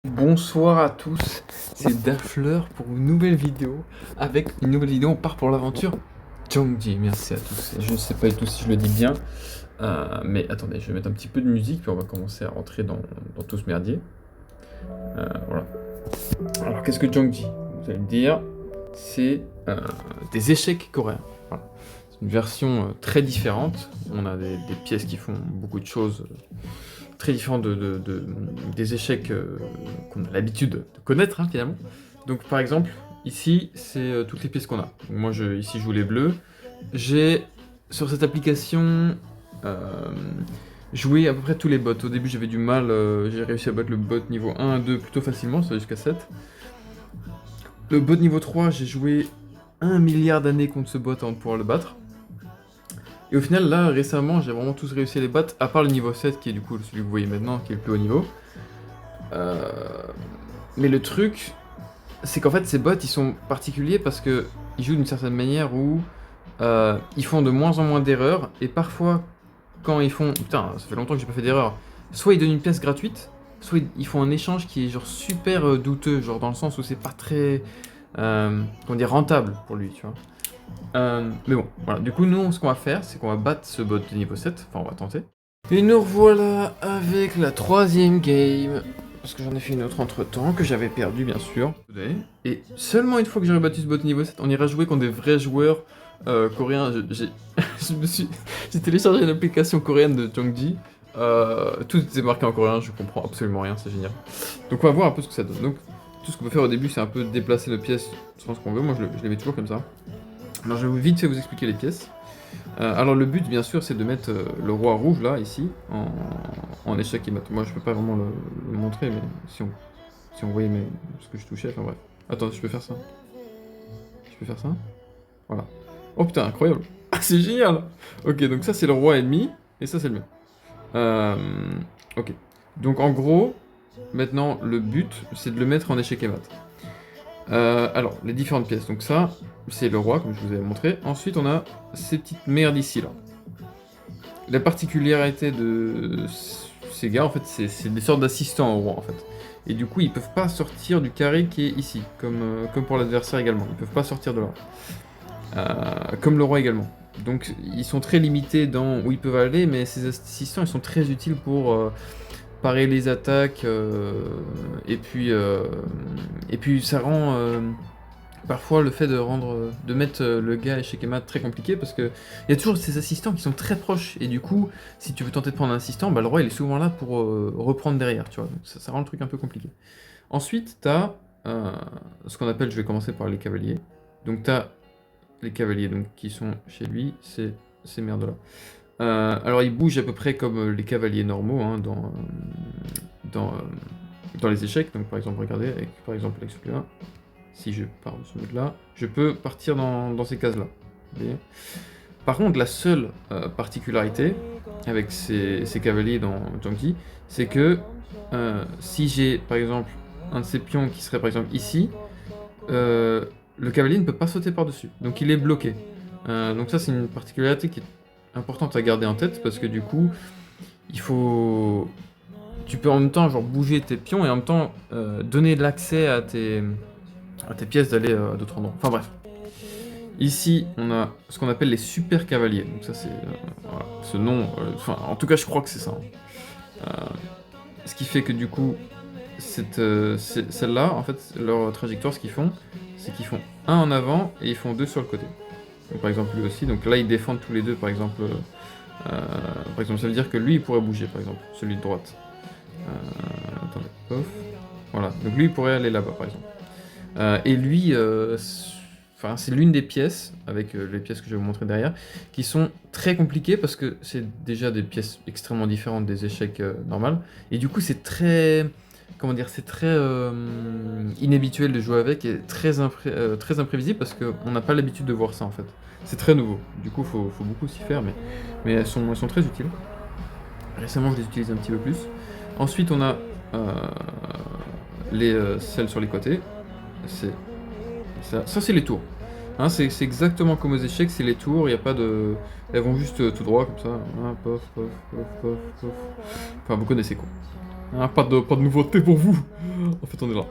Bonsoir à tous, c'est Dafleur pour une nouvelle vidéo. Avec une nouvelle vidéo, on part pour l'aventure Zhongji. Merci à tous. Je ne sais pas du tout si je le dis bien, mais attendez, je vais mettre un petit peu de musique, puis on va commencer à rentrer dans tout ce merdier. Voilà. Alors, qu'est-ce que Zhongji? Vous allez me dire, c'est des échecs coréens. Voilà. C'est une version très différente. On a des pièces qui font beaucoup de choses très différent des échecs qu'on a l'habitude de connaître, hein, finalement. Donc par exemple, ici, c'est toutes les pièces qu'on a. Donc, moi, ici, je joue les bleus. J'ai, sur cette application, joué à peu près tous les bots. Au début, j'avais du mal, j'ai réussi à battre le bot niveau 1, 2 plutôt facilement, ça va jusqu'à 7. Le bot niveau 3, j'ai joué 1 milliard d'années contre ce bot avant de pouvoir le battre. Et au final, là, récemment, j'ai vraiment tous réussi à les battre, à part le niveau 7, qui est du coup celui que vous voyez maintenant, qui est le plus haut niveau. Mais le truc, c'est qu'en fait, ces bots, ils sont particuliers parce que ils jouent d'une certaine manière où ils font de moins en moins d'erreurs, et parfois, quand ils font... Putain, ça fait longtemps que j'ai pas fait d'erreur. Soit ils donnent une pièce gratuite, soit ils font un échange qui est genre super douteux, genre dans le sens où c'est pas très... comment dire, rentable pour lui, tu vois. Mais bon, voilà. Du coup, nous, ce qu'on va faire, c'est qu'on va battre ce bot de niveau 7. Enfin, on va tenter. Et nous revoilà avec la troisième game. Parce que j'en ai fait une autre entre-temps, que j'avais perdu, bien sûr. Et seulement une fois que j'aurai battu ce bot de niveau 7, on ira jouer contre des vrais joueurs coréens. J'ai téléchargé une application coréenne de Zhongji. Tout était marqué en coréen, je comprends absolument rien, c'est génial. Donc on va voir un peu ce que ça donne. Donc tout ce qu'on peut faire au début, c'est un peu déplacer nos pièces selon ce qu'on veut. Moi, je les mets toujours comme ça. Alors je vais vite fait vous expliquer les pièces. Alors le but bien sûr c'est de mettre le roi rouge là, ici, en échec et mat. Moi je peux pas vraiment le montrer, mais si on voyait ce que je touchais, enfin bref. Attends, je peux faire ça. Je peux faire ça. Voilà. Oh putain, incroyable. Ah c'est génial. Ok, donc ça c'est le roi ennemi, et ça c'est le mien. Ok. Donc en gros, maintenant le but c'est de le mettre en échec et mat. Alors, les différentes pièces. Donc ça, c'est le roi, comme je vous avais montré. Ensuite, on a ces petites merdes ici, là. La particularité de ces gars, en fait, c'est des sortes d'assistants au roi, en fait. Et du coup, ils peuvent pas sortir du carré qui est ici, comme pour l'adversaire également. Ils peuvent pas sortir de là. Comme le roi également. Donc, ils sont très limités dans où ils peuvent aller, mais ces assistants, ils sont très utiles pour... parer les attaques, et puis ça rend parfois le fait de mettre le gars échec et mat très compliqué parce que il y a toujours ces assistants qui sont très proches et du coup si tu veux tenter de prendre un assistant, bah, le roi il est souvent là pour reprendre derrière, tu vois, donc ça rend le truc un peu compliqué. Ensuite t'as ce qu'on appelle, je vais commencer par les cavaliers, donc t'as les cavaliers donc, qui sont chez lui, c'est ces merdes là. Alors ils bougent à peu près comme les cavaliers normaux hein, dans les échecs. Donc par exemple, regardez, par exemple avec celui-là, si je pars de ce mode-là, je peux partir dans ces cases-là. Par contre, la seule particularité avec ces cavaliers dans Zhongji, c'est que si j'ai par exemple un de ces pions qui serait par exemple ici, le cavalier ne peut pas sauter par-dessus, donc il est bloqué. Donc ça c'est une particularité qui est importante à garder en tête parce que du coup, il faut... Tu peux en même temps genre bouger tes pions et en même temps donner de l'accès à tes pièces d'aller à d'autres endroits. Enfin bref. Ici, on a ce qu'on appelle les super cavaliers. Donc ça c'est voilà, ce nom. Enfin, en tout cas, je crois que c'est ça. Ce qui fait que du coup, celle-là, en fait, leur trajectoire, ce qu'ils font, c'est qu'ils font un en avant et ils font deux sur le côté. Donc, par exemple, lui aussi. Donc là, ils défendent tous les deux, par exemple. Ça veut dire que lui, il pourrait bouger, par exemple, celui de droite. Attendez, pof. Voilà. Donc lui, il pourrait aller là-bas, par exemple. Et lui, c'est l'une des pièces, avec les pièces que je vais vous montrer derrière, qui sont très compliquées parce que c'est déjà des pièces extrêmement différentes des échecs normales. Et du coup, c'est très... Comment dire, c'est très inhabituel de jouer avec et très imprévisible parce qu'on n'a pas l'habitude de voir ça en fait. C'est très nouveau, du coup faut beaucoup s'y faire, mais elles sont très utiles. Récemment je les utilise un petit peu plus. Ensuite on a celles sur les côtés. Ça c'est les tours. Hein, c'est exactement comme aux échecs, c'est les tours, il n'y a pas de... Elles vont juste tout droit comme ça. Hein, pof, pof. Enfin vous connaissez quoi. Hein, pas de nouveauté pour vous. En fait, on est là.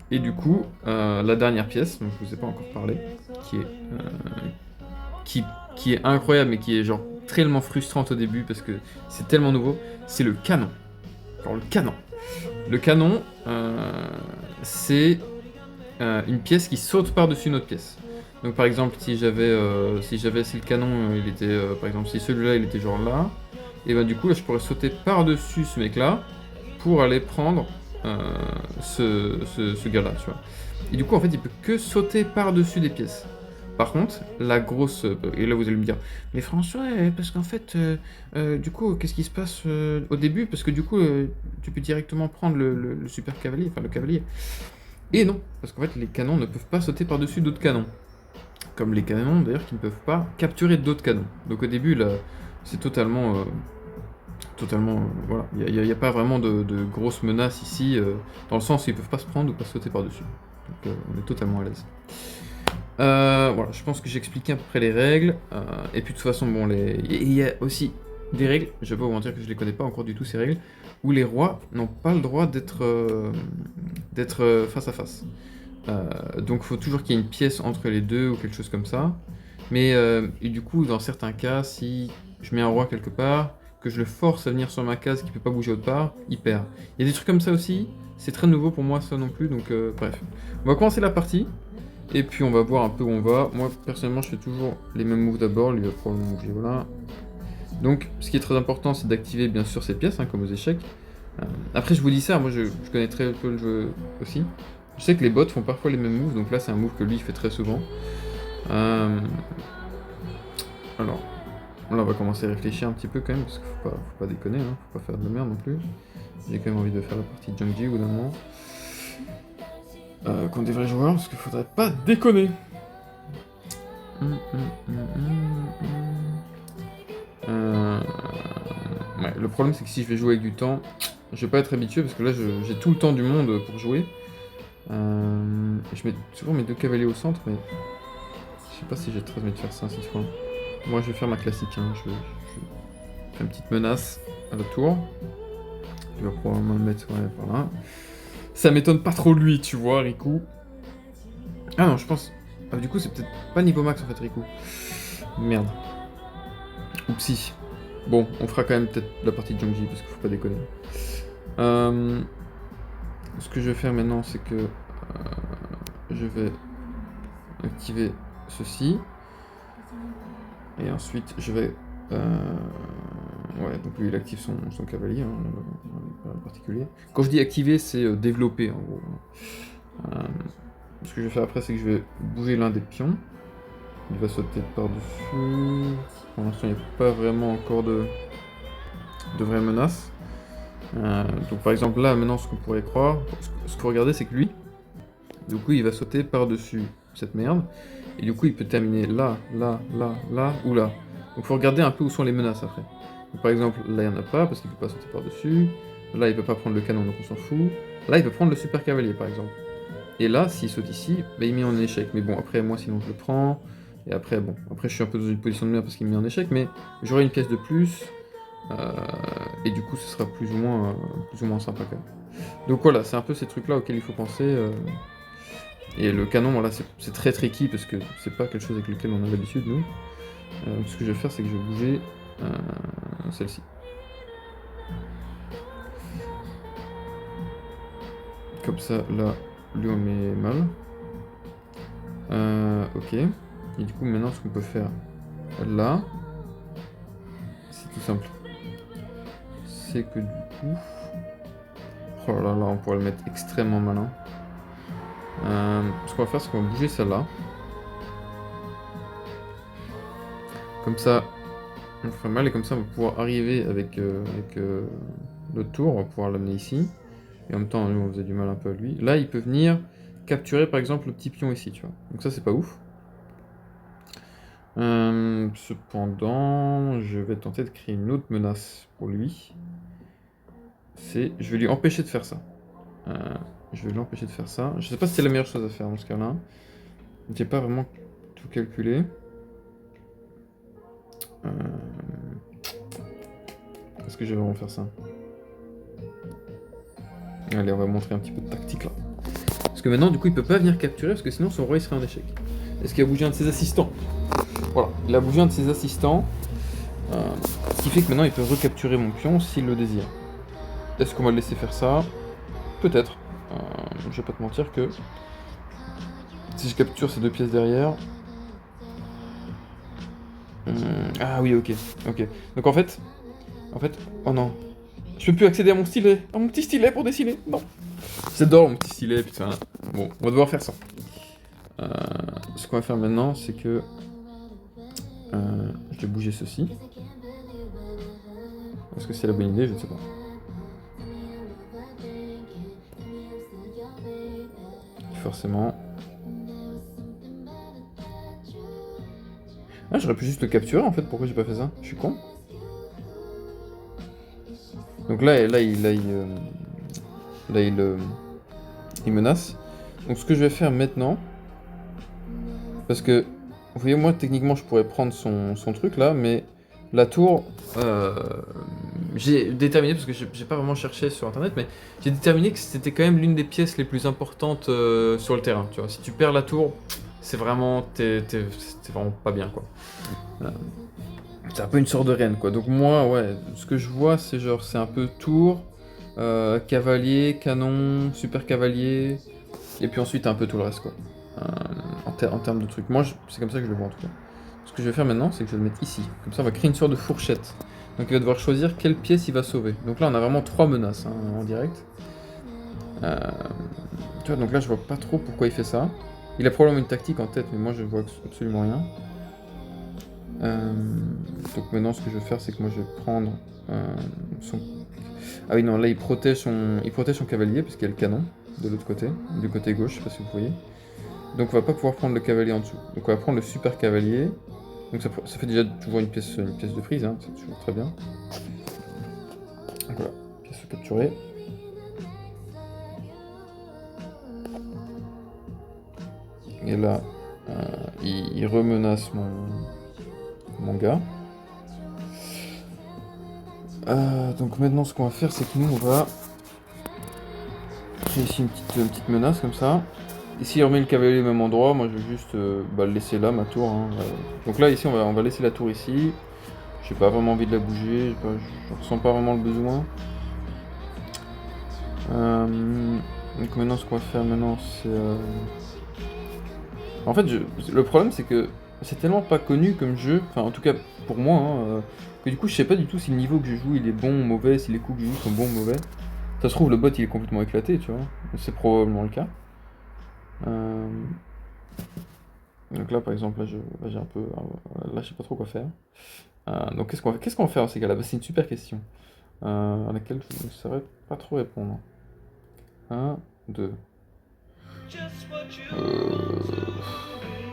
Et du coup, la dernière pièce, dont je vous ai pas encore parlé, qui est, qui est incroyable, mais qui est genre tellement frustrante au début parce que c'est tellement nouveau, c'est le canon. Alors le canon. Le canon, c'est une pièce qui saute par-dessus une autre pièce. Donc par exemple, si le canon, il était, par exemple, si celui-là, il était genre là, et ben du coup, là, je pourrais sauter par-dessus ce mec-là pour aller prendre ce gars-là, tu vois. Et du coup, en fait, il peut que sauter par-dessus des pièces. Par contre, la grosse... et là, vous allez me dire, mais François, parce qu'en fait, du coup, qu'est-ce qui se passe au début? Parce que du coup, tu peux directement prendre le super cavalier, enfin le cavalier. Et non, parce qu'en fait, les canons ne peuvent pas sauter par-dessus d'autres canons. Comme les canons, d'ailleurs, qui ne peuvent pas capturer d'autres canons. Donc au début, là, c'est totalement, voilà, il n'y a pas vraiment de grosses menaces ici, dans le sens où ils peuvent pas se prendre ou pas sauter par-dessus. Donc on est totalement à l'aise. Voilà, je pense que j'ai expliqué à peu près les règles. Et puis de toute façon, bon, il y a aussi des règles, je vais pas vous mentir que je les connais pas encore du tout ces règles, où les rois n'ont pas le droit d'être face à face. Donc il faut toujours qu'il y ait une pièce entre les deux ou quelque chose comme ça. Mais et du coup, dans certains cas, si je mets un roi quelque part, que je le force à venir sur ma case qui peut pas bouger autre part, il perd. Il y a des trucs comme ça aussi, c'est très nouveau pour moi ça non plus, donc bref. On va commencer la partie, et puis on va voir un peu où on va. Moi personnellement je fais toujours les mêmes moves d'abord, lui va probablement bouger, voilà. Donc ce qui est très important c'est d'activer bien sûr ces pièces, hein, comme aux échecs. Après je vous dis ça, moi je connais très peu le jeu aussi. Je sais que les bots font parfois les mêmes moves, donc là c'est un move que lui il fait très souvent. Alors, là on va commencer à réfléchir un petit peu quand même, parce qu'il faut pas déconner, hein, faut pas faire de merde non plus. J'ai quand même envie de faire la partie de Jungji au bout d'un moment. Contre des vrais joueurs, parce qu'il faudrait pas déconner. Ouais, le problème c'est que si je vais jouer avec du temps, je vais pas être habitué parce que là j'ai tout le temps du monde pour jouer. Je mets souvent mes deux cavaliers au centre, mais je sais pas si j'ai très envie de faire ça cette fois. Moi je vais faire ma classique, hein. Je vais faire une petite menace à la tour. Je vais probablement le mettre par là. Ça m'étonne pas trop de lui, tu vois, Riku. Ah non, je pense... Ah, du coup, c'est peut-être pas niveau max, en fait, Riku. Merde. Oupsie. Bon, on fera quand même peut-être la partie de Jungji, parce qu'il faut pas déconner. Ce que je vais faire maintenant, c'est que... je vais activer ceci. Et ensuite, je vais... ouais, donc lui, il active son cavalier, hein, en particulier. Quand je dis activer, c'est développer, en gros. Ce que je vais faire après, c'est que je vais bouger l'un des pions. Il va sauter par-dessus. Pour l'instant, il n'y a pas vraiment encore de vraies menaces. Donc par exemple, là, maintenant, ce qu'on pourrait croire, ce qu'il faut regarder, c'est que lui, du coup, il va sauter par-dessus cette merde. Et du coup, il peut terminer là, là, là, là ou là. Donc il faut regarder un peu où sont les menaces après. Donc, par exemple, là, il n'y en a pas, parce qu'il peut pas sauter par-dessus. Là, il peut pas prendre le canon, donc on s'en fout. Là, il peut prendre le super cavalier, par exemple. Et là, s'il saute ici, bah, il met en échec. Mais bon, après, moi, sinon, je le prends. Et après, bon, après, je suis un peu dans une position de merde parce qu'il me met en échec, mais j'aurai une pièce de plus. Et du coup, ce sera plus ou moins sympa quand même. Donc voilà, c'est un peu ces trucs-là auxquels il faut penser. Et le canon, voilà, c'est très tricky parce que c'est pas quelque chose avec lequel on a l'habitude, nous. Ce que je vais faire, c'est que je vais bouger celle-ci. Comme ça, là, lui, on le met mal. Ok. Et du coup, maintenant, ce qu'on peut faire là, c'est tout simple. C'est que du coup... Oh là là, on pourrait le mettre extrêmement malin. Ce qu'on va faire, c'est qu'on va bouger celle-là. Comme ça, on fait mal et comme ça, on va pouvoir arriver avec le tour. On va pouvoir l'amener ici. Et en même temps, nous, on faisait du mal un peu à lui. Là, il peut venir capturer, par exemple, le petit pion ici, tu vois. Donc ça, c'est pas ouf. Cependant, je vais tenter de créer une autre menace pour lui. Je vais lui empêcher de faire ça. Je vais l'empêcher de faire ça. Je sais pas si c'est la meilleure chose à faire dans ce cas-là. J'ai pas vraiment tout calculé. Est-ce que je vais vraiment faire ça? Allez, on va montrer un petit peu de tactique là. Parce que maintenant, du coup, il peut pas venir capturer parce que sinon son roi il serait en échec. Est-ce qu'il a bougé un de ses assistants? Voilà, il a bougé un de ses assistants. Ce qui fait que maintenant il peut recapturer mon pion s'il le désire. Est-ce qu'on va le laisser faire ça? Peut-être. Je vais pas te mentir que si je capture ces deux pièces derrière. Ah oui, ok. Donc en fait, oh non. Je peux plus accéder à mon stylet, à mon petit stylet pour dessiner. Non. J'adore mon petit stylet, putain. Bon, on va devoir faire ça. Ce qu'on va faire maintenant, c'est que je vais bouger ceci. Est-ce que c'est la bonne idée? Je ne sais pas. Forcément. Ah, j'aurais pu juste le capturer en fait, pourquoi j'ai pas fait ça? Je suis con. Donc là il menace. Donc ce que je vais faire maintenant, parce que, vous voyez, moi techniquement je pourrais prendre son truc là, mais la tour, j'ai déterminé, parce que j'ai pas vraiment cherché sur internet, mais j'ai déterminé que c'était quand même l'une des pièces les plus importantes sur le terrain. Tu vois, si tu perds la tour, c'est vraiment, t'es vraiment pas bien quoi. C'est un peu une sorte de reine quoi. Donc moi, ouais, ce que je vois, c'est genre, c'est un peu tour, cavalier, canon, super cavalier, et puis ensuite un peu tout le reste quoi. En termes de trucs. Moi, c'est comme ça que je le vois en tout cas. Ce que je vais faire maintenant, c'est que je vais le mettre ici. Comme ça, on va créer une sorte de fourchette. Donc il va devoir choisir quelle pièce il va sauver. Donc là, on a vraiment 3 menaces en direct. Tu vois, donc là, je vois pas trop pourquoi il fait ça. Il a probablement une tactique en tête, mais moi, je vois absolument rien. Donc maintenant, ce que je vais faire, c'est que moi, je vais prendre son... Ah oui, non, là, il protège son cavalier, puisqu'il y a le canon de l'autre côté, du côté gauche, je sais pas si vous voyez. Donc on va pas pouvoir prendre le cavalier en dessous. Donc on va prendre le super cavalier. Donc ça fait déjà toujours une pièce de prise, hein, c'est toujours très bien. Donc voilà, pièce capturée. Et là, il remenace mon gars. Donc maintenant ce qu'on va faire, c'est que nous on va créer ici une petite menace comme ça. Et s'il remet le cavalier au même endroit, moi je vais juste le laisser là, ma tour. Hein. Donc là, ici, on va laisser la tour ici. J'ai pas vraiment envie de la bouger, je ressens pas vraiment le besoin. Donc maintenant, ce qu'on va faire maintenant, c'est... En fait, le problème, c'est que c'est tellement pas connu comme jeu, enfin en tout cas pour moi, hein, que du coup, je sais pas du tout si le niveau que je joue, il est bon ou mauvais, si les coups que je joue sont bons ou mauvais. Ça se trouve, le bot, il est complètement éclaté, tu vois. C'est probablement le cas. Donc là par exemple, là j'ai un peu... Là je sais pas trop quoi faire. Donc qu'est-ce qu'on va faire dans ces cas-là? C'est une super question. À laquelle je ne saurais pas trop répondre. 1, 2.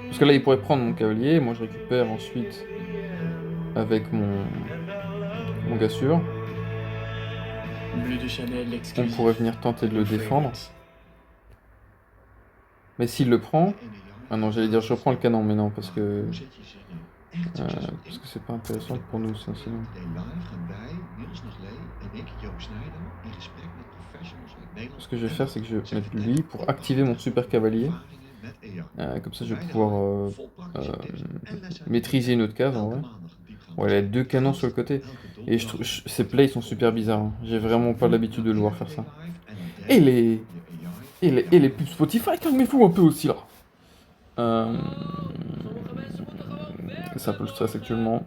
Parce que là il pourrait prendre mon cavalier, moi je récupère ensuite avec mon gars sûr. On pourrait venir tenter de le défendre. Mais s'il le prend... Ah non, j'allais dire je reprends le canon, mais non, parce que c'est pas intéressant pour nous, ça, sinon. Ce que je vais faire, c'est que je vais mettre lui pour activer mon super cavalier. Comme ça, je vais pouvoir maîtriser une autre case, en vrai. Ouais, il a 2 canons sur le côté. Et je trouve ces plays sont super bizarres. Hein. J'ai vraiment pas l'habitude de le voir faire ça. Et les pubs Spotify, calmez-vous un peu aussi, là. C'est un peu le stress actuellement.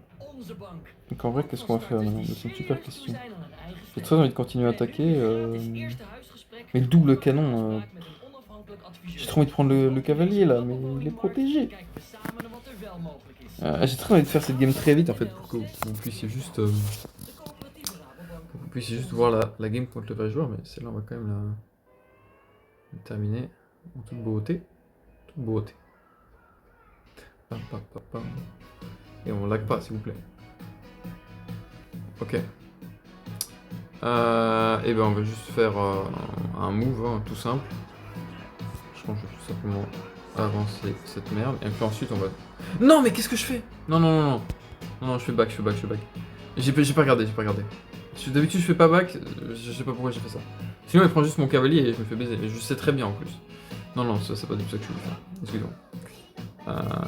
Donc en vrai, qu'est-ce qu'on va faire maintenant? C'est une super question. J'ai très envie de continuer à attaquer. Mais le double canon... J'ai trop envie de prendre le cavalier là, mais il est protégé. J'ai très envie de faire cette game très vite en fait pour que vous puissiez juste... voir la game contre le vrai joueur, mais celle-là on va quand même la terminer en toute beauté. Toute beauté. Pam, pam, pam, pam. Et on lag pas, s'il vous plaît. Ok. Et ben on va juste faire un move, hein, tout simple. Je pense que je vais tout simplement avancer cette merde. Et puis ensuite on va... Non mais qu'est-ce que je fais? Non, je fais back. J'ai pas regardé. D'habitude je fais pas back, je sais pas pourquoi j'ai fait ça. Sinon, il prend juste mon cavalier et je me fais baiser. Et je sais très bien en plus. Non, non, ça c'est pas du tout ça que je voulais faire. Excusez-moi.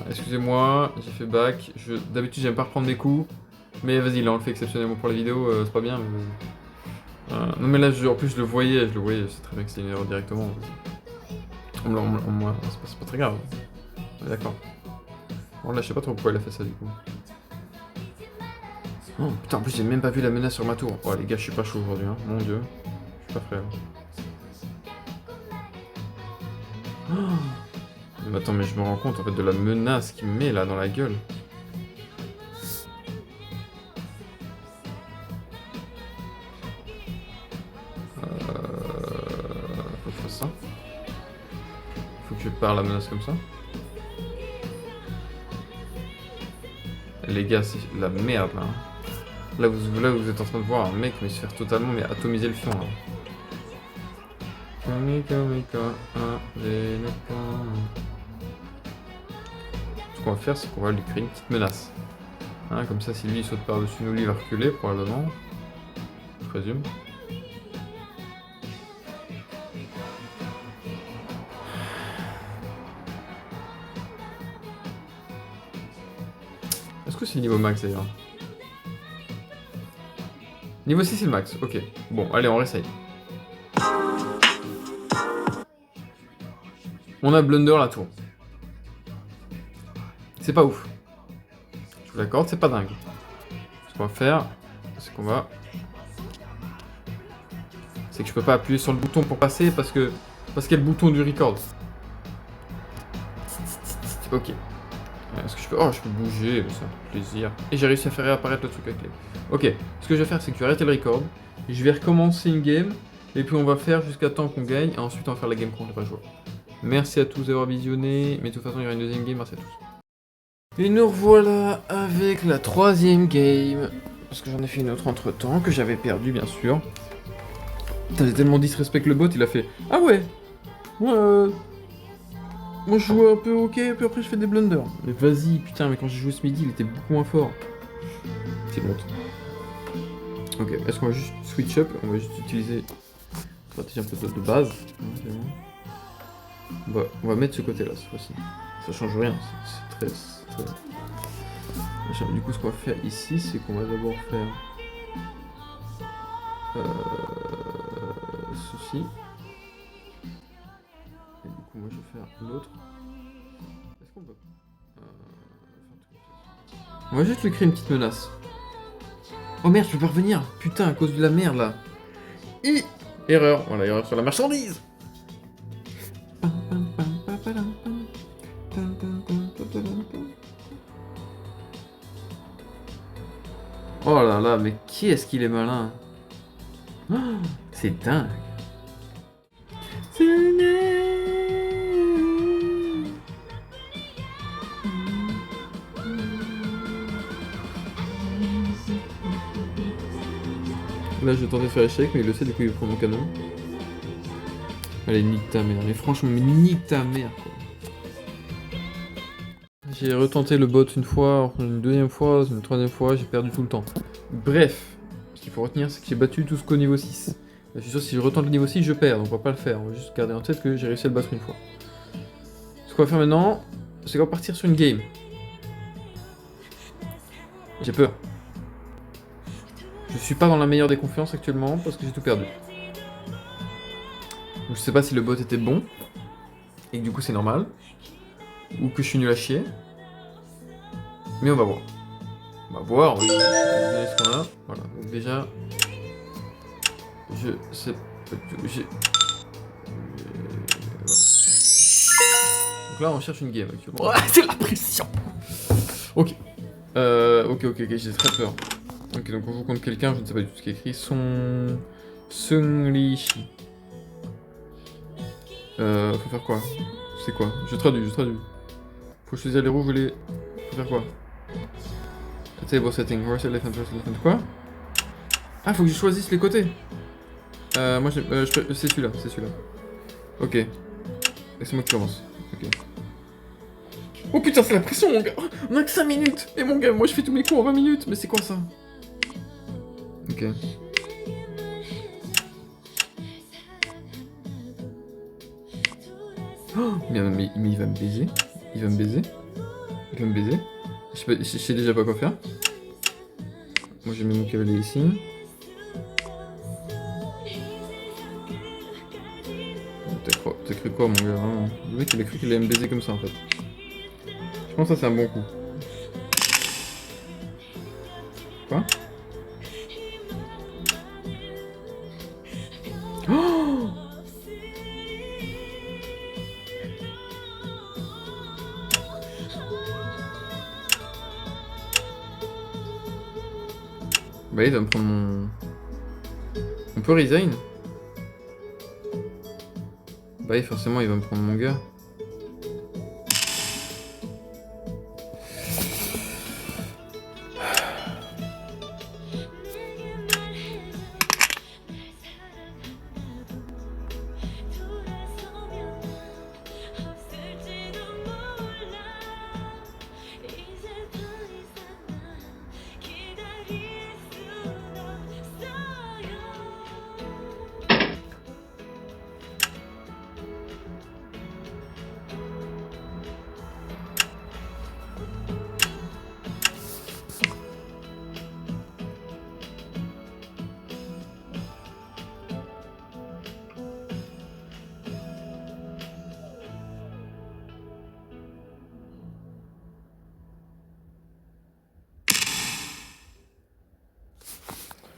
Excusez-moi, j'ai fait back. D'habitude, j'aime pas reprendre mes coups. Mais vas-y, là on le fait exceptionnellement pour la vidéo, c'est pas bien, mais vas-y. Non, mais là, en plus, je le voyais, je sais très bien que c'était une erreur directement. C'est pas très grave. Ouais, d'accord. Bon, là, je sais pas trop pourquoi il a fait ça du coup. Oh putain, en plus, j'ai même pas vu la menace sur ma tour. Oh, les gars, je suis pas chaud aujourd'hui, hein. Mon dieu. Je suis pas prêt. Oh. Mais attends, mais je me rends compte en fait de la menace qu'il me met là dans la gueule. Faut que je fasse ça. Faut que je parle la menace comme ça. Les gars, c'est la merde là. Là vous êtes en train de voir un mec mais se faire totalement atomiser le fion là. Ce qu'on va faire, c'est qu'on va lui créer une petite menace. Hein, comme ça, si lui il saute par-dessus nous, lui il va reculer probablement. Je présume. Est-ce que c'est le niveau max d'ailleurs? Niveau 6 c'est le max, ok. Bon, allez, on réessaye. On a Blunder la tour. C'est pas ouf. Je vous l'accorde, c'est pas dingue. Ce qu'on va faire, c'est qu'on va... C'est que je peux pas appuyer sur le bouton pour passer parce qu'il y a le bouton du record. Ok. Est-ce que je peux... Oh, je peux bouger, mais ça fait plaisir. Et j'ai réussi à faire réapparaître le truc avec les... Ok, ce que je vais faire, c'est que je vais arrêter le record. Je vais recommencer une game. Et puis on va faire jusqu'à temps qu'on gagne. Et ensuite on va faire la game contre les joueurs. Merci à tous d'avoir visionné. Mais de toute façon, il y aura une deuxième game. Merci à tous. Et nous revoilà avec la troisième game. Parce que j'en ai fait une autre entre temps, que j'avais perdu bien sûr. Putain, j'ai tellement disrespect le bot, il a fait... Ah ouais. Moi je joue un peu ok, puis après je fais des blunders. Mais vas-y, putain, mais quand j'ai joué ce midi, il était beaucoup moins fort. C'est bon. Ok, est-ce qu'on va juste switch up? On va juste utiliser une stratégie un peu de base. On va mettre ce côté-là cette fois-ci. Ça change rien, c'est très... Du coup, ce qu'on va faire ici, c'est qu'on va d'abord faire... ceci. Et du coup, moi je vais faire l'autre. Est-ce qu'on peut... On va juste lui créer une petite menace. Oh merde, je peux pas revenir. Putain, à cause de la merde là. Erreur. Voilà, erreur sur la marchandise. Oh là là, mais qui est-ce qu'il est malin? Oh, c'est dingue. Là, je tentais de faire échec, mais il le sait, du coup, il prend mon canon. Allez, nique ta mère. Mais franchement, mais nique ta mère, quoi. J'ai retenté le bot une fois, une deuxième fois, une troisième fois, j'ai perdu tout le temps. Bref, ce qu'il faut retenir, c'est que j'ai battu tout ce qu'au niveau 6. Je suis sûr que si je retente le niveau 6, je perds, donc on va pas le faire. On va juste garder en tête que j'ai réussi à le battre une fois. Ce qu'on va faire maintenant, c'est qu'on va partir sur une game. J'ai peur. Je suis pas dans la meilleure des confiances actuellement parce que j'ai tout perdu. Donc je sais pas si le bot était bon, et que du coup c'est normal, ou que je suis nul à chier. Mais on va voir. On va voir, on va regarder ce qu'on a. Voilà, donc déjà... Je sais... J'ai... Donc là on cherche une game actuellement. Ouais, c'est la pression. Ok. Ok, j'ai très peur. Ok, donc on joue contre quelqu'un, je ne sais pas du tout ce qui est écrit. Sung Li Shi. Faut faire quoi? C'est quoi? Je traduis. Faut choisir les rouges ou les... Faut faire quoi? Table setting, horse elephant. Quoi? Ah, faut que je choisisse les côtés. Moi, c'est celui-là. Ok. C'est moi qui commence. Ok. Oh putain, c'est la pression, mon gars. On a que 5 minutes. Et mon gars, moi je fais tous mes coups en 20 minutes. Mais c'est quoi ça? Ok. Mais il va me baiser. Il va me baiser. Il va me baiser. Je sais déjà pas quoi faire. Moi j'ai mis mon cavalier ici. T'as cru quoi mon gars, vraiment? Le mec il a cru qu'il allait me baiser comme ça en fait. Je pense que ça c'est un bon coup. Quoi? Oh! Bah il va me prendre mon... On peut resign? Bah forcément il va me prendre mon gars.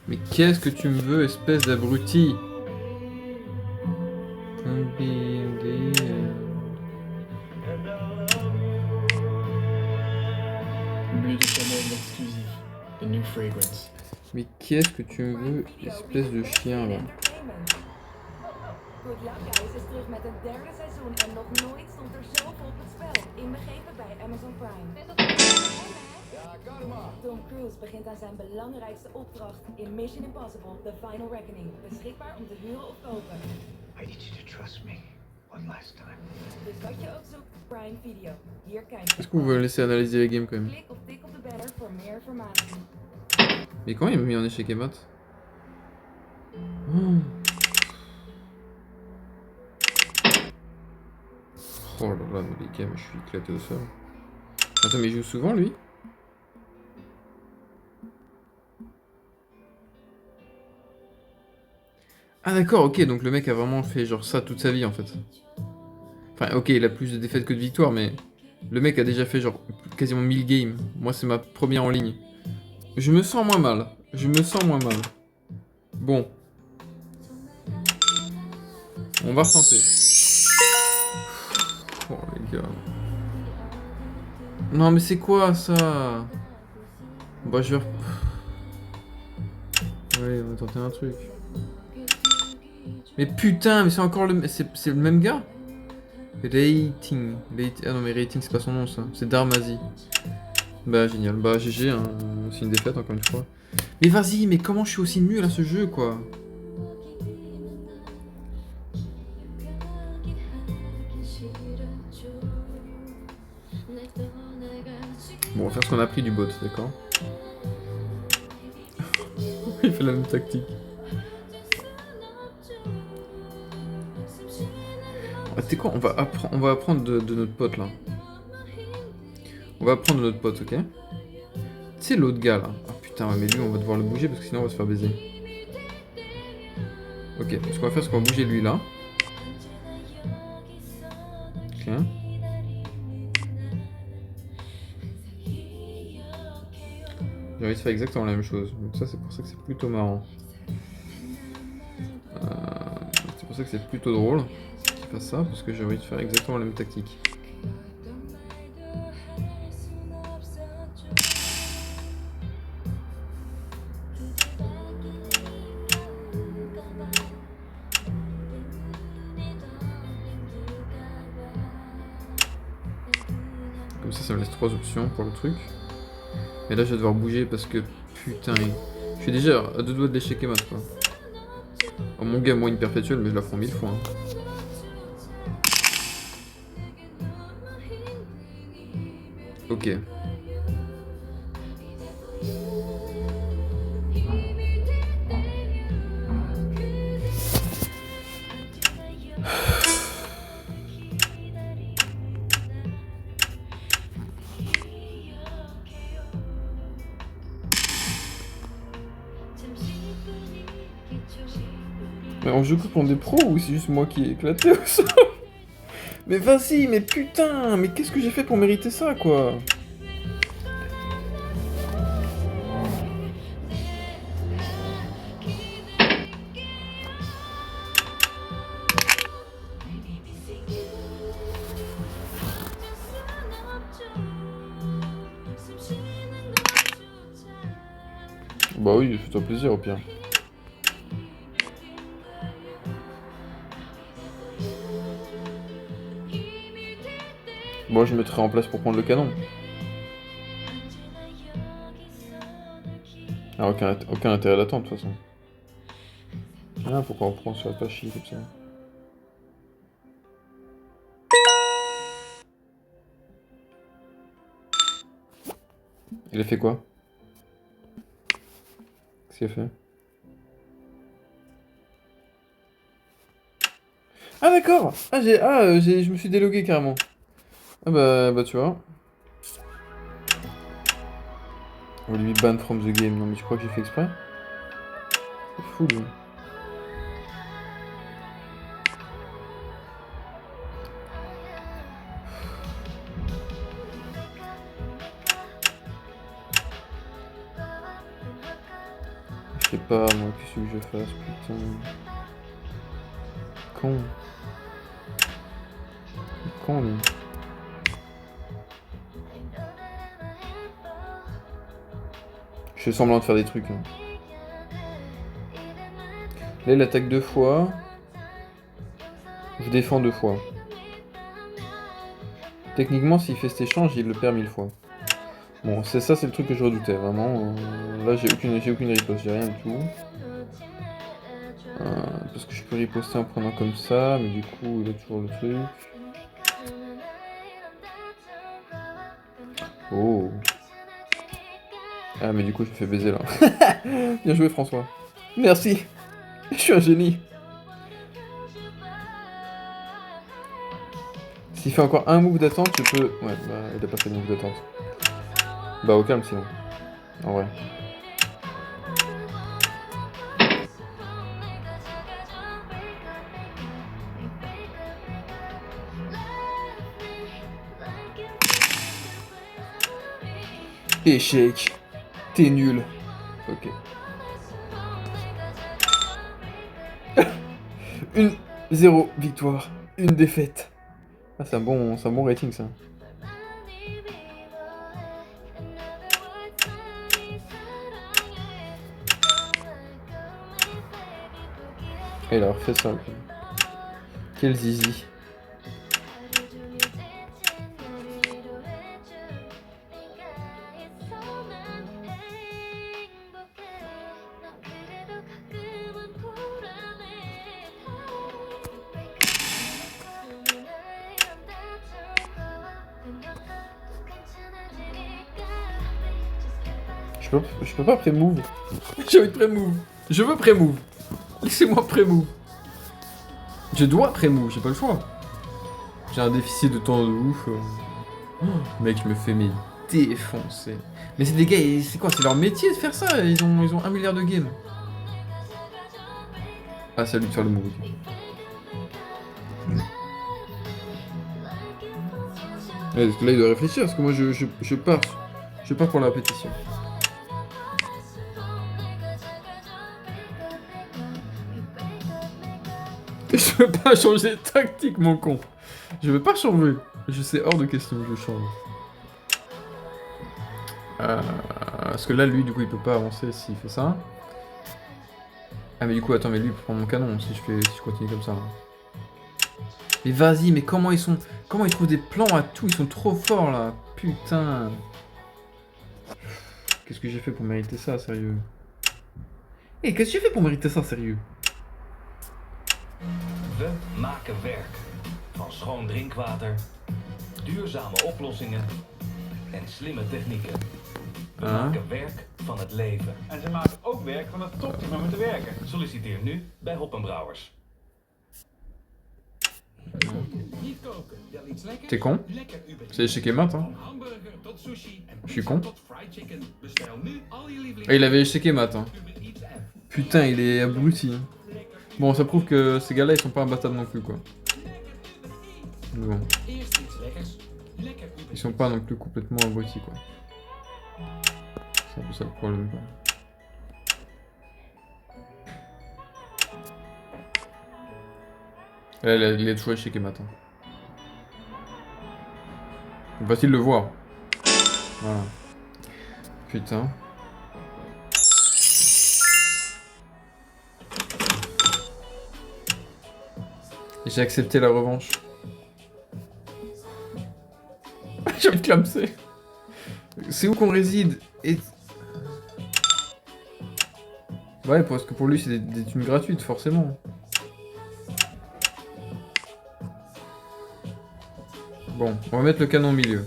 Mais qu'est-ce que tu me veux, espèce d'abruti? Bleu de Chanel exclusif. A new fragrance. Mais qu'est-ce que tu me veux, espèce de chien là? Good Luck Guys is terug met het derde seizoen en nog nooit stond er zoveel op het spel. Inbegrepen bij Amazon Prime. Tom Cruise begint aan zijn belangrijkste opdracht in Mission Impossible: The Final Reckoning. Beschikbaar om te huren of kopen. I need you to trust me. One last time. Dus wat je ook zoekt, Prime Video. Hier kijk Est-ce que vous voulez laisser analyser les games quand même? Klik of tik op de banner voor meer informatie. Mais comment il m'a mis en échec et mat? Oh. Oh là là, mais les games, je suis éclaté au sol. Attends, mais il joue souvent lui? Ah d'accord, ok, donc le mec a vraiment fait genre ça toute sa vie en fait. Enfin ok, il a plus de défaites que de victoires, mais le mec a déjà fait genre quasiment 1000 games. Moi c'est ma première en ligne. Je me sens moins mal. Je me sens moins mal. Bon. On va retenter. Oh les gars. Non mais c'est quoi ça? Bah je vais... Allez, on va tenter un truc. Mais putain, mais c'est encore le... C'est le même gars? Rating. Ah non mais Rating c'est pas son nom ça. C'est Darmazi. Bah génial. Bah GG, hein. C'est une défaite encore une fois. Mais vas-y, mais comment je suis aussi nul à ce jeu quoi? Bon, on va faire ce qu'on a appris du bot, d'accord? Il fait la même tactique. Ah, t'es quoi? On va apprendre de notre pote là. On va apprendre de notre pote, ok? C'est l'autre gars là. Ah putain, ouais, mais lui on va devoir le bouger parce que sinon on va se faire baiser. Ok, ce qu'on va faire, c'est qu'on va bouger lui là. Ok. J'ai envie de faire exactement la même chose. Donc ça c'est pour ça que c'est plutôt marrant. C'est pour ça que c'est plutôt drôle qu'il fasse ça, parce que j'ai envie de faire exactement la même tactique. Comme ça me laisse 3 options pour le truc. Mais là je vais devoir bouger parce que putain, je suis déjà à 2 doigts de l'échec et mat quoi. Oh, mon gars, moi une perpétuelle, mais je la prends 1000 fois. Hein. Ok. Mais on joue que pour des pros ou c'est juste moi qui ai éclaté ou ça? Mais vas-y, mais putain, mais qu'est-ce que j'ai fait pour mériter ça, quoi? Bah oui, fais-toi plaisir au pire. Moi je mettrai en place pour prendre le canon. Ah, aucun intérêt d'attendre de toute façon. Ah, pourquoi on prend sur la page chier comme ça? Il a fait quoi? Qu'est-ce qu'il a fait? Ah d'accord! Je me suis délogué carrément. Ah bah tu vois. On lui ban from the game. Non mais tu crois que j'ai fait exprès? C'est fou lui. Je sais pas moi, qu'est-ce que je fasse, putain. Con. Con lui. Je fais semblant de faire des trucs. Hein. Là, il attaque 2 fois. Je défends 2 fois. Techniquement, s'il fait cet échange, il le perd 1000 fois. Bon, c'est ça, c'est le truc que je redoutais, vraiment. Là, j'ai aucune riposte, j'ai rien du tout. Parce que je peux riposter en prenant comme ça, mais du coup, il a toujours le truc. Oh. Ah, mais du coup, je me fais baiser là. Bien joué, François. Merci. Je suis un génie. S'il fait encore un move d'attente, je peux... Ouais, bah, il a pas fait de move d'attente. Bah, au calme, sinon. En vrai. Échec. T'es nul. Ok. Une 0 victoire. Une défaite. Ah, c'est un bon rating, ça. Et il a refait ça, ok. Quel zizi. Je peux pas pré-move. J'ai envie de pré-move. Je veux pré-move. Laissez-moi pré-move. Je dois pré-move, j'ai pas le choix. J'ai un déficit de temps de ouf. Oh, mec, je me fais mais défoncer. Mais c'est des gars, c'est quoi? C'est leur métier de faire ça? Ils ont 1 milliard de games. Ah, c'est à lui de faire le move. Ouais, parce que là, il doit réfléchir, parce que moi, je pars. Je pars pour la répétition. Je veux pas changer de tactique, mon con. Je veux pas changer. Je sais hors de question que je change. Parce que là, lui, du coup, il peut pas avancer s'il fait ça. Ah, mais du coup, attends, mais lui, il peut prendre mon canon si je continue comme ça. Mais vas-y, mais comment ils trouvent des plans à tout? Ils sont trop forts, là. Putain. Qu'est-ce que j'ai fait pour mériter ça, sérieux? Eh, qu'est-ce que j'ai fait pour mériter ça, sérieux? We maken werk van schoon drinkwater, duurzame oplossingen en slimme technieken. We maken werk van het leven. En ze maken ook werk van het topteam om te werken. Solliciteer nu bij Hoppenbrouwers. Niet koken, wel iets lekkers. T'es con? Lekker Uber. C'est échec et mat, hein. Van hamburger tot sushi en Je suis con. tot fried chicken. Bestel nu al je lievelings Et il avait échec et mat, hein. Uber Eats app. Putain, il est abruti. Hein. Bon, ça prouve que ces gars-là, ils sont pas imbattables non plus, quoi. Mais bon, Eerst iets lekkers. Lekker ils sont pas non plus complètement abrutis, quoi. C'est un peu ça le problème, quoi. Là, il est toujours chez Kemat. Facile de le voir. Voilà. Putain. J'ai accepté la revanche. J'ai envie de clamser. C'est où qu'on réside et... Ouais, parce que pour lui, c'est des thunes gratuites, forcément. Bon, on va mettre le canon au milieu.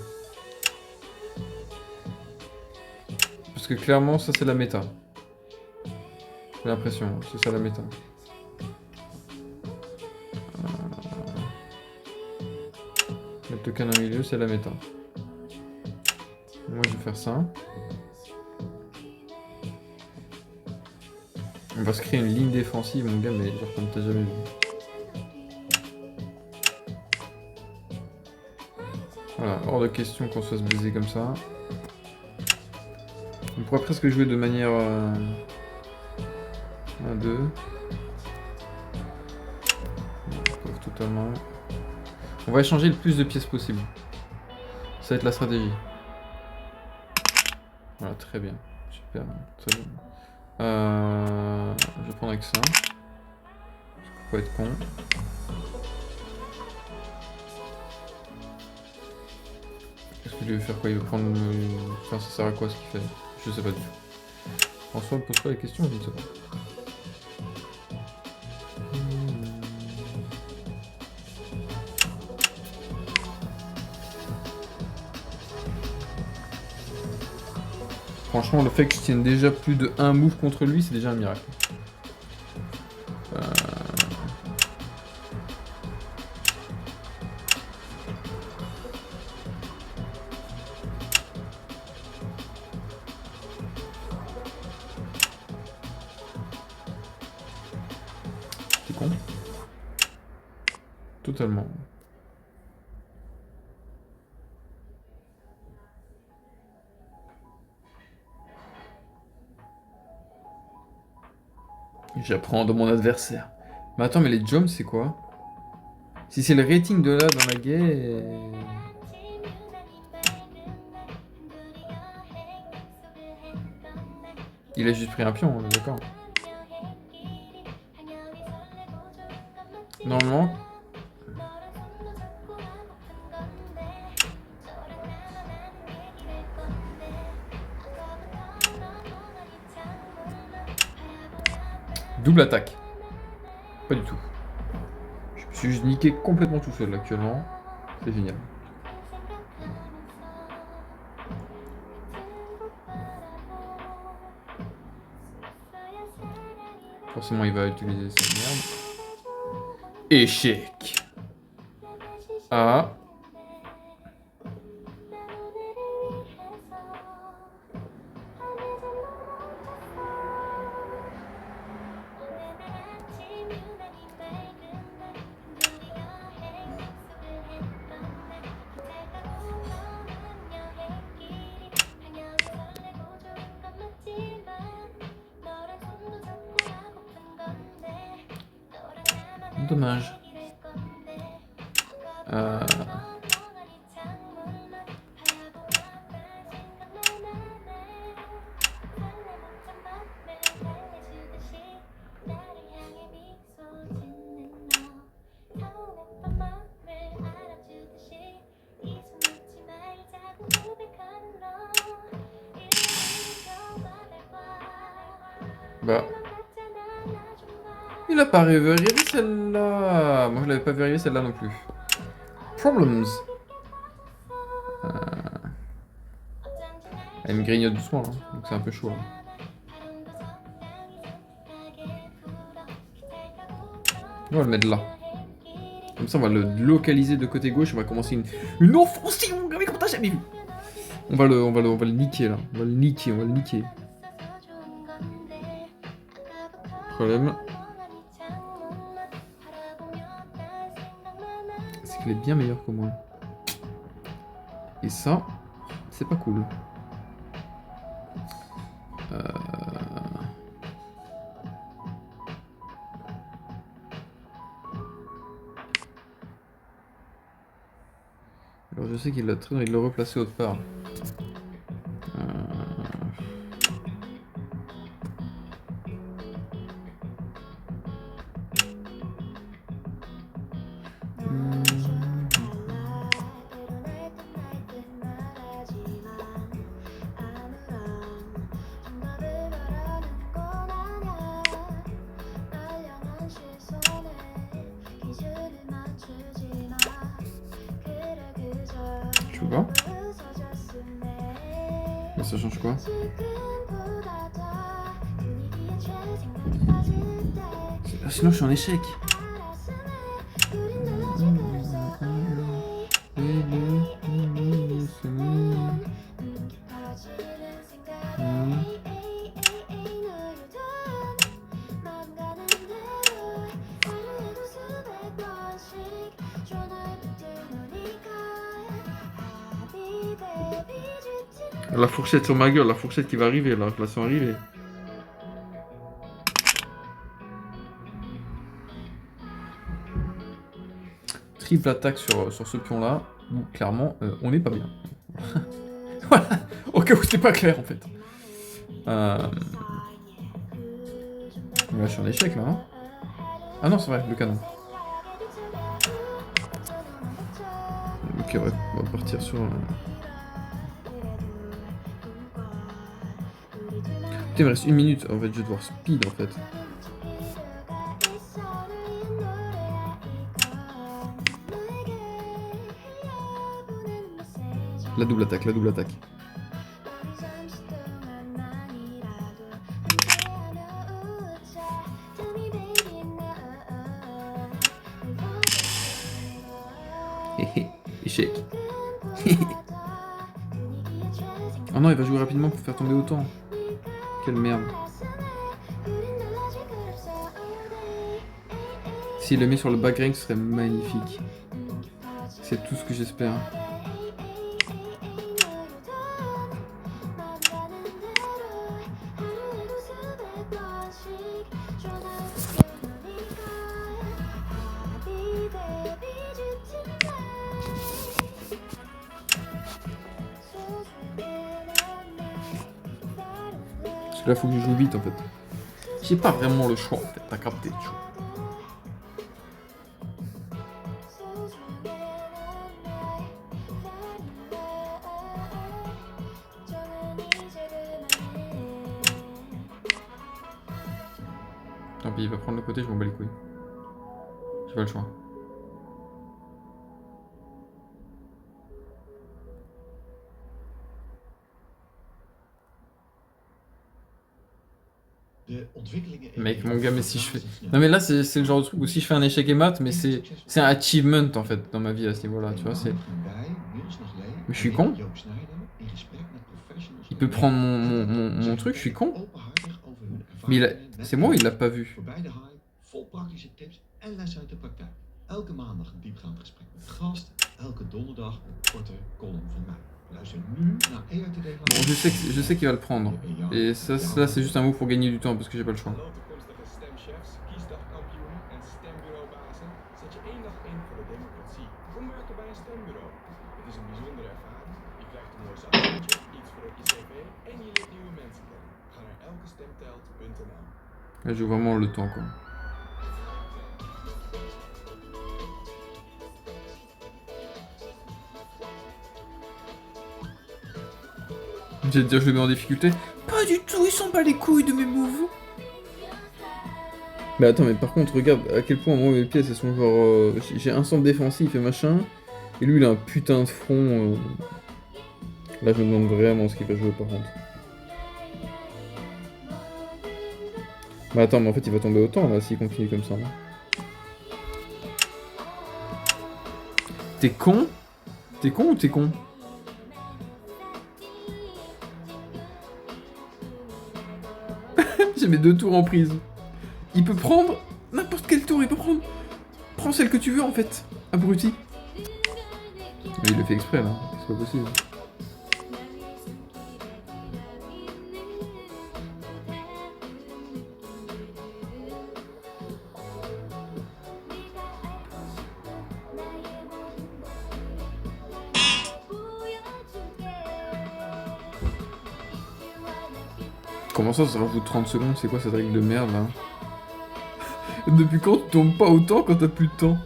Parce que clairement, ça, c'est la méta. J'ai l'impression, c'est ça la méta. Mettre le canon au milieu, c'est la méta. Moi, je vais faire ça. On va se créer une ligne défensive, mon gars, mais genre comme t'as jamais vu. Voilà, hors de question qu'on se fasse baiser comme ça. On pourrait presque jouer de manière... 1, 2. Totalement. On va échanger le plus de pièces possible. Ça va être la stratégie. Voilà, très bien. Super, très bien. Je vais prendre avec ça. Faut être con. Qu'est-ce que lui veut faire quoi? Il veut prendre... Enfin, ça sert à quoi ce qu'il fait? Je sais pas du tout. François, pose-toi la question, je ne sais pas. Franchement, le fait que je tienne déjà plus de 1 move contre lui, c'est déjà un miracle. C'est con. Totalement. J'apprends de mon adversaire. Mais attends, mais les jumps, c'est quoi? Si c'est le rating de là dans la guerre... Il a juste pris un pion, on est d'accord. Normalement... Double attaque. Pas du tout. Je me suis juste niqué complètement tout seul actuellement. C'est génial. Forcément, il va utiliser cette merde. Échec. Ah. Dommage. Bah. Il a pas réveillé celle-là. Moi je l'avais pas vérifié celle-là non plus. Problems. Elle me grignote doucement là, donc c'est un peu chaud là. On va le mettre là. Comme ça on va le localiser de côté gauche, on va commencer une offensive, mon gars, mais comment t'as jamais vu? On va le niquer là. On va le niquer. Problème. c'est qu'il est bien meilleur que moi. Et ça, c'est pas cool. Alors je sais qu'il l'a il l'a replacé autre part. Tu vois? Mais ça change quoi? Sinon je suis en échec. La fourchette sur ma gueule, la fourchette qui va arriver, la relation arrivée. Triple attaque sur ce pion-là. Bon, clairement, on n'est pas bien. Voilà, au cas où c'était pas clair en fait. Là, je suis en échec là. Hein. Ah non, c'est vrai, le canon. Ok, ouais, on va partir sur. Putain, il me reste 1 minute. En fait, je vais devoir speed en fait. La double attaque, la double attaque. Échec. Oh non, il va jouer rapidement pour faire tomber autant. Quelle merde. S'il le met sur le back rank, ce serait magnifique. C'est tout ce que j'espère. Là, faut que je joue vite en fait. J'ai pas vraiment le choix en fait, t'as capté, tu vois. Tant pis, il va prendre le côté, je m'en bats les couilles. J'ai pas le choix. Mec, mon gars, mais si je fais... Non mais là, c'est le genre de truc où si je fais un échec et mat, mais c'est un achievement en fait dans ma vie à ce niveau-là, tu vois, c'est... Mais je suis con. Il peut prendre mon truc, je suis con. Mais il a... c'est moi, il l'a pas vu. Elke maandag een diepgaand gesprek met gast. Elke donderdag een korte column van mij. Luister nu naar ERTD. Bon, je sais qu'il va le prendre. Et ça c'est juste un move pour gagner du temps parce que j'ai pas le choix. Toekomstige stemchefs, kiesdagkampioenen en stembureaubazen zet je 1 dag in voor de democratie. Kom werken bij een stembureau. Het is een bijzondere ervaring. Je krijgt een mooi zakje, iets voor op je cv en je leert nieuwe mensen kennen. Ga naar elkestemtelt.nl. Là, j'ai vraiment le temps quoi. J'ai déjà je le mets en difficulté. Pas du tout, ils sont pas les couilles de mes moves. Mais attends, mais par contre, regarde à quel point moi mes pièces elles sont genre. J'ai un centre défensif et machin. Et lui il a un putain de front. Là je me demande vraiment ce qu'il va jouer par contre. Mais attends, mais en fait il va tomber autant là s'il continue comme ça. T'es con? T'es con ou t'es con? J'ai mes 2 tours en prise. Il peut prendre n'importe quel tour, il peut prendre... Prends celle que tu veux en fait, abruti. Mais il le fait exprès là, c'est pas possible. Comment ça rajoute 30 secondes? C'est quoi cette règle de merde là? Depuis quand tu tombes pas autant quand t'as plus de temps?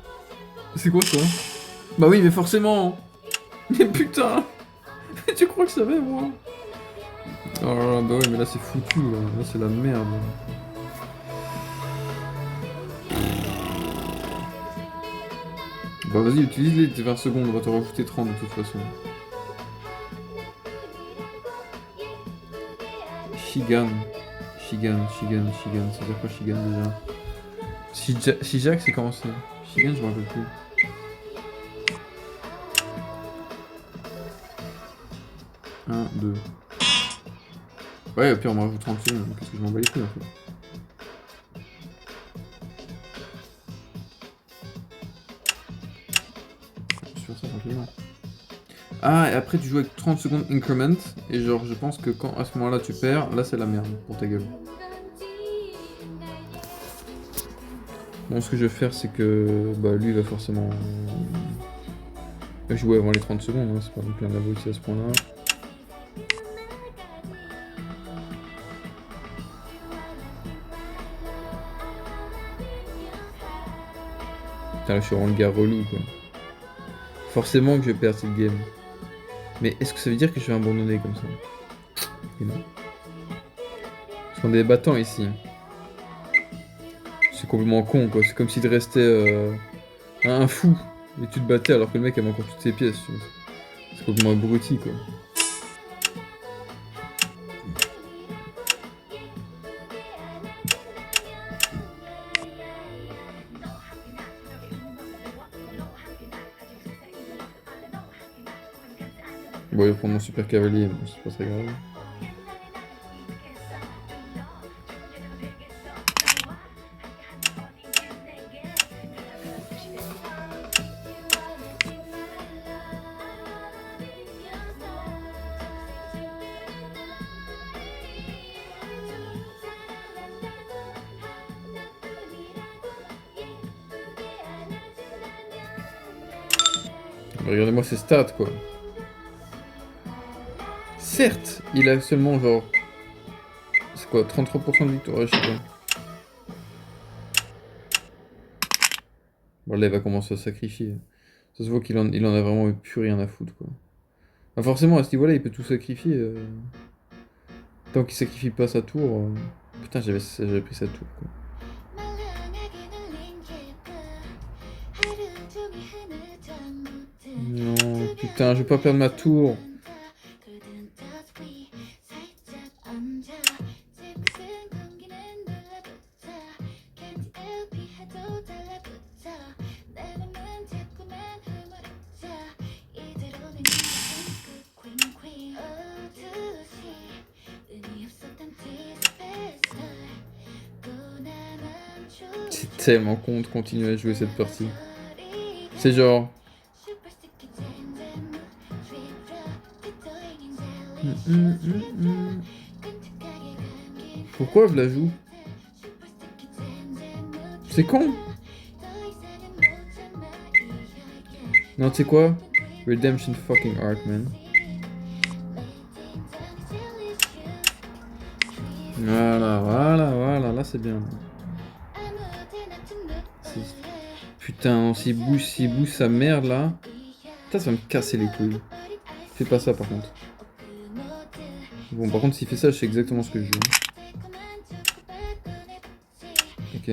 C'est quoi ça? Bah oui, mais forcément! Mais putain! Tu crois que ça va, moi? Oh là là, bah ouais, mais là c'est foutu, là, là c'est la merde. Bah vas-y, utilise les 20 secondes, on va te rajouter 30 de toute façon. Shigan. Shigan, ça veut dire quoi Shigan déjà? Shijak c'est comment c'est? Shigan je m'en rappelle plus. Un, deux. Ouais, au pire on m'en rajoute 30 secondes, parce que je m'en bats les couilles en fait. Je vais faire ça tranquillement. Ah, et après tu joues avec 30 secondes increment, et genre je pense que quand à ce moment-là tu perds, là c'est la merde pour ta gueule. Bon, ce que je vais faire, c'est que bah lui il va forcément jouer avant les 30 secondes, hein. C'est pas non plus un abruti à ce point-là. Putain, là je suis vraiment le gars relou quoi. Forcément que je vais perdre cette game. Mais est-ce que ça veut dire que je vais abandonner comme ça? Et non. Parce qu'on est des battants ici. C'est complètement con quoi, c'est comme s'il te restait un fou et tu te battais alors que le mec avait encore toutes ses pièces. C'est complètement abruti quoi. Bon, il va prendre mon super cavalier, mais c'est pas très grave. Regardez-moi ses stats quoi. Certes, il a seulement genre... C'est quoi, 33% de victoire, je sais pas. Bon là il va commencer à sacrifier. Ça se voit qu'il en a vraiment plus rien à foutre quoi. Bah, forcément à ce niveau là il peut tout sacrifier. Tant qu'il sacrifie pas sa tour... Putain j'avais pris sa tour quoi. Non, putain, je vais pas perdre ma tour. C'est tellement con de continuer à jouer cette partie. C'est genre... Pourquoi je la joue? C'est con. Non, tu sais quoi? Redemption fucking arc, man. Voilà, là c'est bien. Putain, s'il bouge sa merde là. Putain, ça va me casser les couilles. Fais pas ça par contre. Bon, par contre, s'il fait ça, je sais exactement ce que je joue. Ok.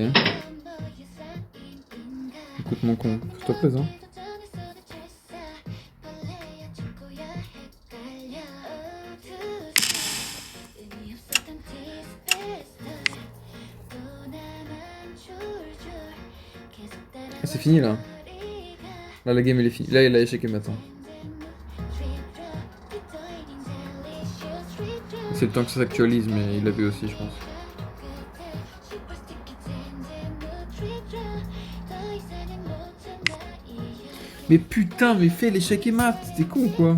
Écoute mon con, s'il te plaît, hein. Ah, c'est fini là. Là, la game elle est finie. Là, il a échec et matin. C'est le temps que ça s'actualise, mais il l'a vu aussi, je pense. Mais putain, mais fais l'échec et mat, t'es con ou quoi?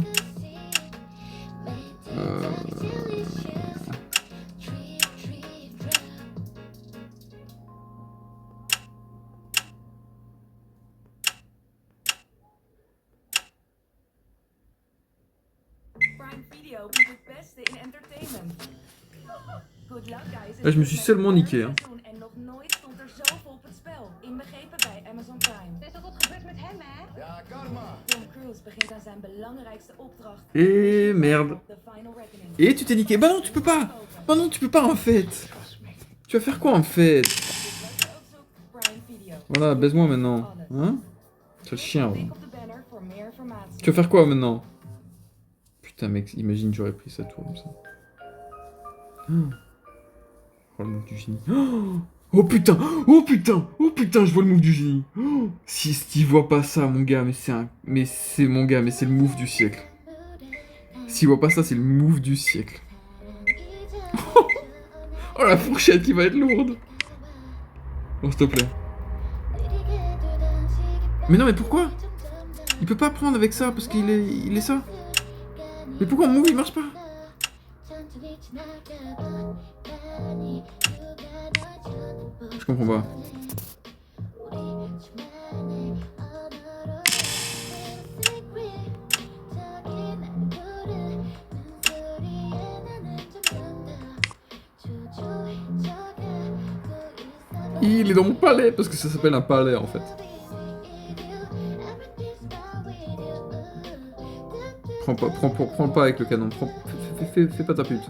Prime Video biedt het beste in entertainment. Good luck, guys. Ja, je me suis seulement niqué, hein. En nog nooit stond er zoveel op het spel. Inbegrepen bij Amazon Prime. Er is ook wat gebeurd met hem, hè? Ja, karma. Tom Cruise begint aan zijn belangrijkste opdracht. Et merde. The Final Reckoning. Et tu t'es niqué. Bah non, tu peux pas. Bah non, tu peux pas en fait. Trust me. Tu vas faire quoi en fait? Dit wat je ook zoekt, Prime Video. Voilà, baise-moi maintenant. Hein? C'est le chien. Ouais. Klik op de banner voor meer informatie. Tu vas faire quoi maintenant? Putain mec, imagine j'aurais pris ça tour comme ça. Oh le move du génie. Oh putain, oh putain, oh putain, je vois le move du génie. Oh, si Steve voit pas ça, mon gars, mais c'est mon gars, mais c'est le move du siècle. S'il voit pas ça, c'est le move du siècle. Oh la fourchette qui va être lourde. Oh s'il te plaît. Mais non mais pourquoi? Il peut pas prendre avec ça parce qu'il est ça. Mais pourquoi mon move il marche pas? Je comprends pas. Il est dans mon palais parce que ça s'appelle un palais en fait. Prends pas avec le canon. Fais pas ta pute.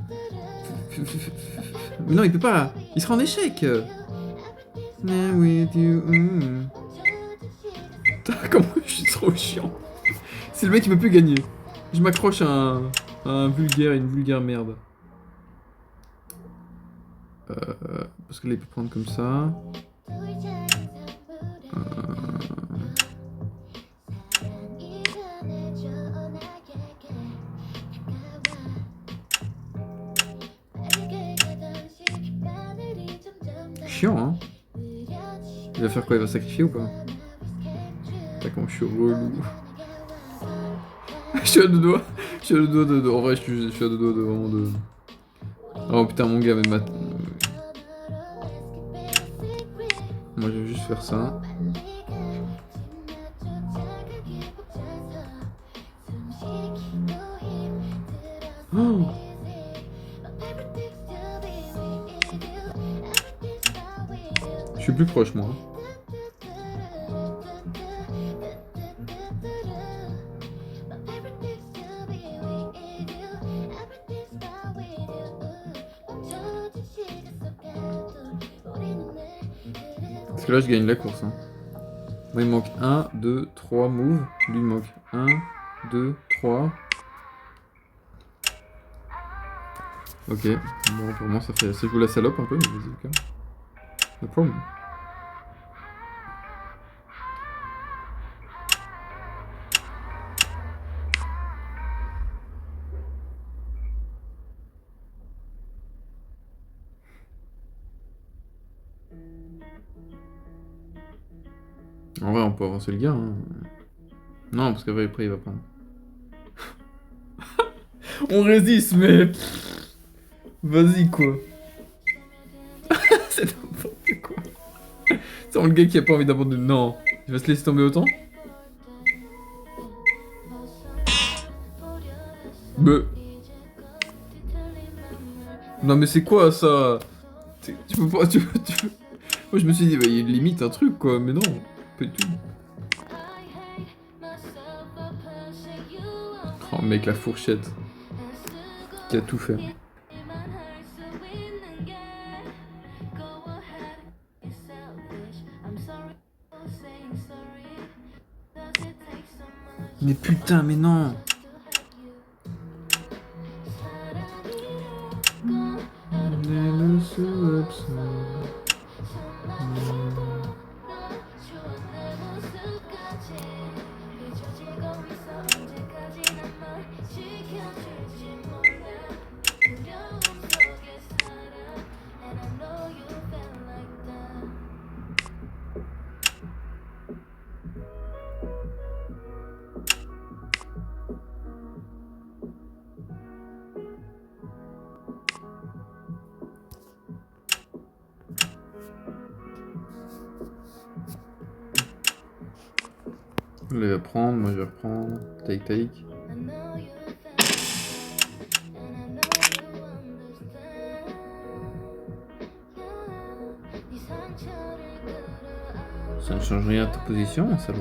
Mais non, il peut pas. Il sera en échec. With you. Putain, comment je suis trop chiant. C'est le mec qui peut plus gagner. Je m'accroche à une vulgaire merde. Parce que là, il peut prendre comme ça. Chiant, hein. Il va faire quoi? Il va sacrifier ou pas? Putain, comment je suis relou. Je suis à deux doigts. Je suis à deux doigts de... En vrai, je suis à deux doigts de vraiment de... Oh putain, mon gars, mais ma... Moi, je vais juste faire ça. Oh! Je suis plus proche, moi. Parce que là, je gagne la course. Hein. Moi, il me manque 1, 2, 3 moves. Lui, il me manque 1, 2, 3. Ok. Bon, pour moi, ça fait... Ça joue la salope un peu, mais vas-y, ok. No problem. En vrai, on peut avancer le gars. Hein. Non, parce qu'après, il va prendre. On résiste, mais... Vas-y, quoi. C'est n'importe quoi. C'est le gars qui a pas envie d'abandonner. Non. Il va se laisser tomber autant? Mais... Non mais c'est quoi ça? Tu peux pas... Moi je me suis dit, bah, il limite un truc quoi, mais non. Pas du tout. Oh mec, la fourchette. Qui a tout fait. Mais putain, mais non. Là, il va prendre, moi je vais reprendre. Take, take. Ça ne change rien à ta position, salaud.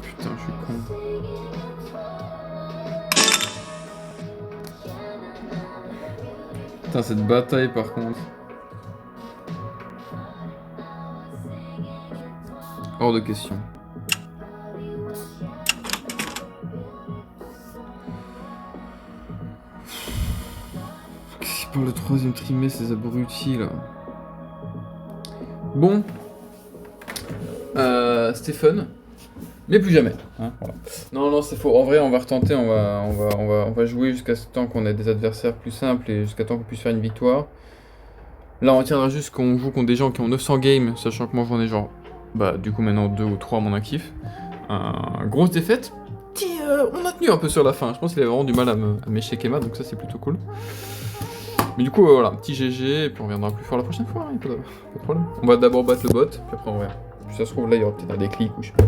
Putain, je suis con. Putain, cette bataille par contre. Hors de question. Qu'est-ce qui parle le troisième trimestre, ces abrutis là. Bon. Stéphane. Mais plus jamais. Hein, voilà. Non, c'est faux. En vrai, on va retenter. On va jouer jusqu'à ce temps qu'on ait des adversaires plus simples et jusqu'à temps qu'on puisse faire une victoire. Là, on retiendra juste qu'on joue contre des gens qui ont 900 games, sachant que moi j'en ai genre, bah, du coup maintenant 2 ou 3 à mon actif. Grosse défaite. On a tenu un peu sur la fin. Je pense qu'il avait vraiment du mal à m'échec Emma, donc ça c'est plutôt cool. Mais du coup, voilà, petit GG, et puis on reviendra plus fort la prochaine fois. Hein, pas de problème. On va d'abord battre le bot, puis après on verra. Puis ça se trouve là, il y aura peut-être un déclic ou je sais pas.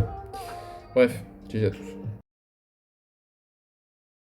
Bref, GG à tous.